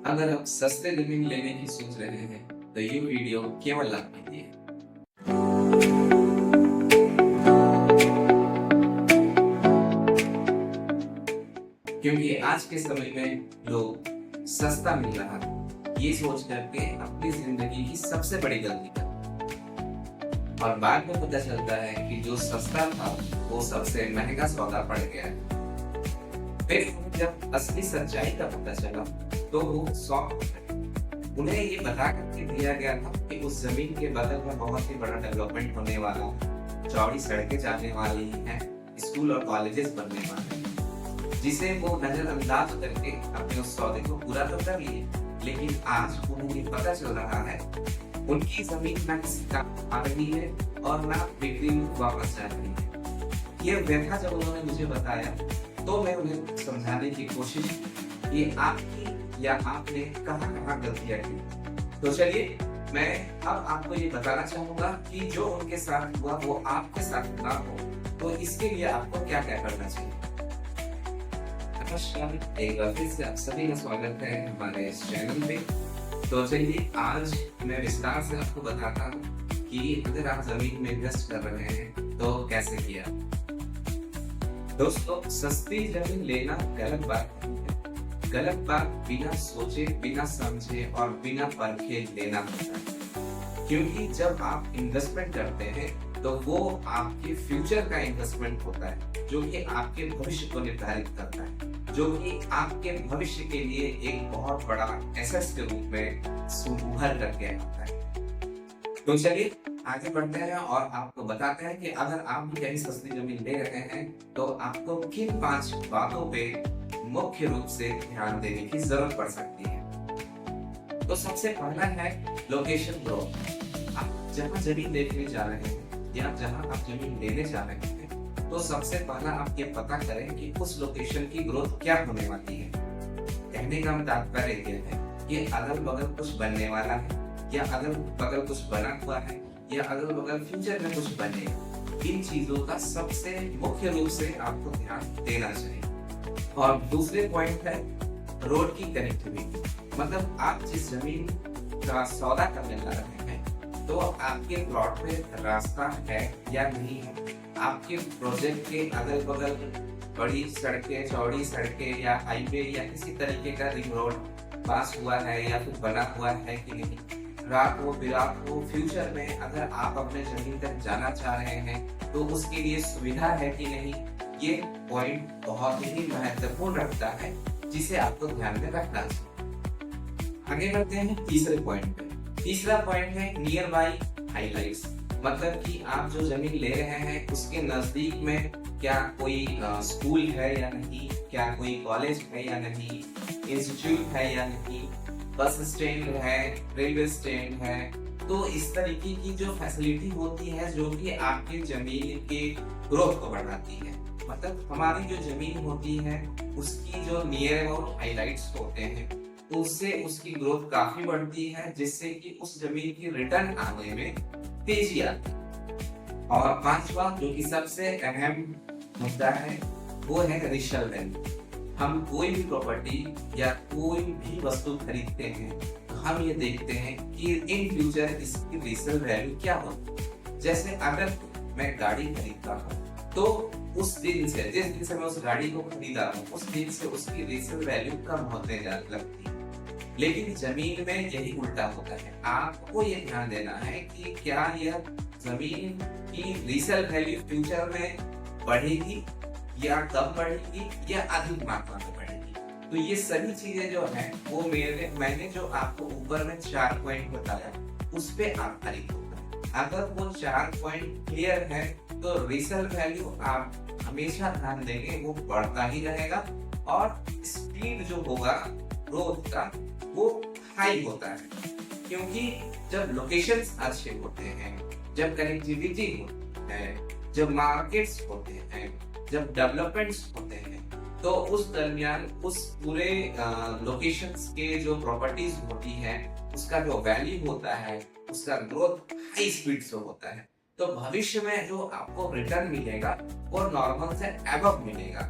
अगर आप सस्ते जमीन लेने की सोच रहे हैं तो ये वीडियो केवल आपके लिए है। क्योंकि आज के समय में लोग सस्ता मिल रहा है ये सोच करके अपनी जिंदगी की सबसे बड़ी गलती कर और बाद में पता चलता है कि जो सस्ता था वो सबसे महंगा सौदा पड़ गया है। फिर जब असली सच्चाई का पता चला तो वो शॉक हो गए। उन्हें ये बता करके दिया गया था कि उस जमीन के बगल में बहुत ही बड़ा डेवलपमेंट होने वाला है, चौड़ी सड़कें जाने वाली हैं, स्कूल और कॉलेजेस बनने वाले हैं, जिसे वो नजरअंदाज करके अपने उस सौदे को पूरा तो कर लिए। लेकिन आज उन्हें ये पता चल रहा है उनकी जमीन ना किसी काम आ रही है और ना बिक्री में वापस जा रही है। ये व्यथा जब उन्होंने मुझे बताया तो मैं उन्हें समझाने की कोशिश की कि आपकी या आपने कहाँ गलतियां की। तो चलिए मैं अब आपको ये बताना चाहूंगा कि जो उनके साथ हुआ वो आपके साथ ना हो तो इसके लिए आपको क्या क्या करना चाहिए। नमस्कार, एक बार फिर से आप सभी का स्वागत है हमारे इस चैनल पे। तो चलिए आज मैं विस्तार से आपको बताता हूँ कि अगर आप जमीन में इन्वेस्ट कर रहे हैं तो कैसे किया। दोस्तों, सस्ती जमीन लेना गलत बात नहीं है। गलत बात बिना सोचे, बिना समझे और बिना परखे लेना होता है। क्योंकि जब आप इन्वेस्टमेंट करते हैं तो वो आपके फ्यूचर का इन्वेस्टमेंट होता है, जो कि आपके भविष्य को निर्धारित करता है, जो कि आपके भविष्य के लिए एक बहुत बड़ा एसेट के रूप में उभर करके आता है। तो चलिए आगे बढ़ते हैं और आपको बताते हैं कि अगर आप भी कहीं सस्ती जमीन ले रहे हैं तो आपको किन 5 बातों पे मुख्य रूप से ध्यान देने की जरूरत पड़ सकती है। तो सबसे पहला है लोकेशन ग्रोथ। आप जहाँ जमीन देखने जा रहे हैं या जहाँ आप जमीन लेने जा रहे हैं तो सबसे पहला आप ये पता करें कि उस लोकेशन की ग्रोथ क्या होने वाली है। कहने का तात्पर्य यह है कि अगल बगल कुछ बनने वाला है या अगल बगल कुछ बना हुआ है या अगल बगल फ्यूचर में कुछ बनेगा। इन चीजों का सबसे मुख्य रूप से आपको ध्यान देना चाहिए। और दूसरे पॉइंट है रोड की कनेक्टिविटी। मतलब आप जिस जमीन का सौदा करने जा रहे हैं तो आपके प्लॉट पे रास्ता है या नहीं है, आपके प्रोजेक्ट के अगल बगल बड़ी सड़कें, चौड़ी सड़कें या हाईवे या किसी तरीके का रिंग रोड पास हुआ है या फिर बना हुआ है कि नहीं, रात हो बिरात हो, फ्यूचर में अगर आप अपने जमीन तक जाना चाह रहे हैं तो उसके लिए सुविधा है कि नहीं, ये पॉइंट बहुत ही महत्वपूर्ण रखता है जिसे आपको ध्यान में रखना चाहिए। आगे बढ़ते हैं तीसरे पॉइंट पे। तीसरा पॉइंट है नियर बाई हाइलाइट्स। मतलब कि आप जो जमीन ले रहे हैं उसके नजदीक में क्या कोई स्कूल है या नहीं, क्या कोई कॉलेज है या नहीं, इंस्टीट्यूट है या नहीं, बस स्टैंड है, रेलवे स्टैंड है। तो इस तरीके की जो फैसिलिटी होती है जो कि आपके जमीन के ग्रोथ को बढ़ाती है। मतलब हमारी जो जमीन होती है उसकी जो नियर अबाउट हाइलाइट्स होते हैं उससे उसकी ग्रोथ काफी बढ़ती है, जिससे कि उस जमीन की रिटर्न आने में तेजी आती है। और पांचवा जो कि सबसे अहम मुद्दा है वो है रीसेल वैल्यू। हम कोई भी प्रॉपर्टी या कोई भी वस्तु खरीदते हैं तो हम ये देखते हैं कि इन फ्यूचर इसकी रीसेल वैल्यू क्या होगी। जैसे अगर मैं गाड़ी खरीदता हूँ तो उस दिन से, जिस दिन से मैं उस गाड़ी को खरीदा हूँ उस दिन से उसकी रीसेल वैल्यू कम होते लगती है। लेकिन जमीन में यही उल्टा होता है। आपको ये ध्यान देना है कि क्या यह जमीन की रीसेल वैल्यू फ्यूचर में बढ़ेगी या कम बढ़ेगी या अधिक मात्रा में बढ़ेगी। तो ये सभी चीजें जो है वो मैंने जो आपको ऊपर में 4 पॉइंट बताया उस पे आधारित होता है। अगर वो 4 पॉइंट क्लियर है तो रीसेल वैल्यू आप हमेशा ध्यान देंगे वो बढ़ता ही रहेगा और स्पीड जो होगा ग्रोथ का वो हाई होता है। क्योंकि जब लोकेशंस अच्छे होते हैं, जब कनेक्टिविटी होती है, जब मार्केट्स होते हैं, जब डेवलपमेंट्स होते हैं तो उस दरमियान उस पूरे लोकेशंस के जो प्रॉपर्टीज होती है उसका जो वैल्यू होता है उसका ग्रोथ हाई स्पीड से होता है। तो भविष्य में जो आपको रिटर्न मिलेगा वो नॉर्मल से अबव मिलेगा।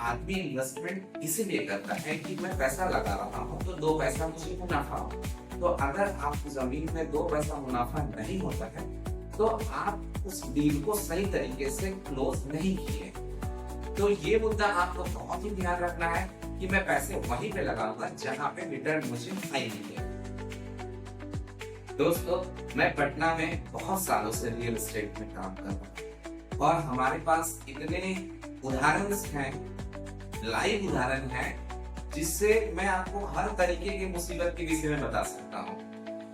आदमी इन्वेस्टमेंट इसीलिए करता है कि मैं पैसा लगा रहा हूँ तो 2 पैसा मुझे मुनाफा हो। तो अगर आप जमीन में 2 पैसा मुनाफा नहीं होता है तो आप उस डील को सही तरीके से क्लोज नहीं किए। तो ये मुद्दा आपको बहुत ही ध्यान रखना है कि मैं पैसे वहीं पे लगाऊंगा जहां पे रिटर्न मुझे हाई मिले। दोस्तों, मैं पटना में बहुत सालों से रियल एस्टेट में काम कर रहा हूँ और हमारे पास इतने उदाहरण हैं, लाइव उदाहरण हैं, जिससे मैं आपको हर तरीके के मुसीबत के विषय में बता सकता हूँ।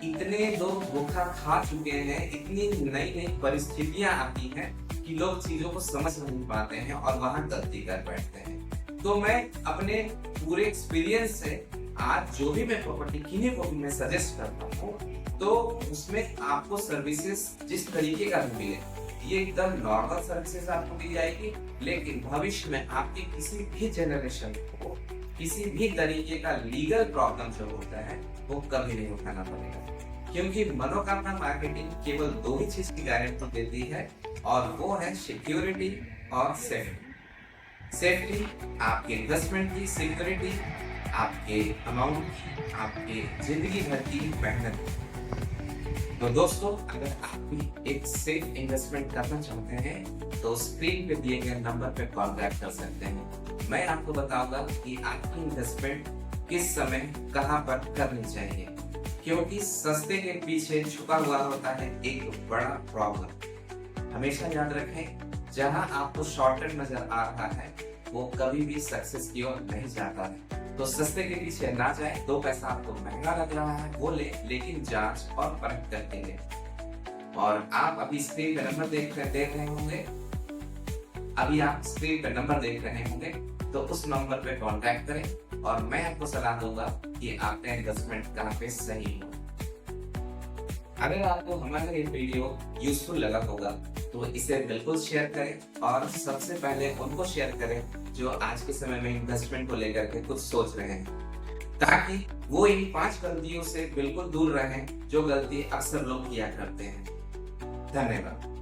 इतने लोग धोखा खा चुके हैं, इतनी नई नई परिस्थितियां आती हैं कि लोग चीजों को समझ नहीं पाते हैं और वहां गलती कर बैठते हैं। तो मैं अपने पूरे एक्सपीरियंस से आज जो भी मैं प्रॉपर्टी किन्हीं को भी मैं सजेस्ट करता हूँ तो उसमें आपको सर्विसेज जिस तरीके का मिले, ये एकदम नॉर्मल सर्विसेज आपको दी जाएगी, लेकिन भविष्य में आपके किसी भी जनरेशन को किसी भी तरीके का लीगल प्रॉब्लम जो होता है वो कभी नहीं उठाना पड़ेगा। क्योंकि मनोकामना मार्केटिंग केवल 2 ही चीज की गारंटी देती है और वो है सिक्योरिटी और सेफ्टी। सेफ्टी आपके इन्वेस्टमेंट की, सिक्योरिटी आपके अमाउंट की, आपके जिंदगी भर की मेहनत। तो दोस्तों, अगर आप भी एक सेफ इन्वेस्टमेंट करना चाहते हैं तो स्क्रीन पे दिए गए नंबर पे कॉन्टैक्ट कर सकते हैं। मैं आपको बताऊंगा कि आपकी इन्वेस्टमेंट किस समय कहां पर करनी चाहिए, क्योंकि सस्ते के पीछे छुपा हुआ होता है एक बड़ा प्रॉब्लम। हमेशा याद रखें, जहां आपको शॉर्टकट नजर आ रहा है वो कभी भी सक्सेस की ओर नहीं जाता है। तो सस्ते के पीछे ना जाए। 2 पैसा आपको महंगा लग रहा है वो ले, लेकिन जांच और परख करके ले। और आप अभी स्क्रीन पे नंबर देख रहे होंगे, अभी आप स्क्रीन पे नंबर देख रहे होंगे, तो उस नंबर पे कांटेक्ट करें और मैं आपको सलाह दूंगा कि आपका इन्वेस्टमेंट कहाँ पे सही हो। अगर आपको हमारा ये वीडियो यूजफुल लगा होगा तो इसे बिल्कुल शेयर करें और सबसे पहले उनको शेयर करें जो आज के समय में इन्वेस्टमेंट को लेकर के कुछ सोच रहे हैं, ताकि वो इन 5 गलतियों से बिल्कुल दूर रहें जो गलती अक्सर लोग किया करते हैं। धन्यवाद।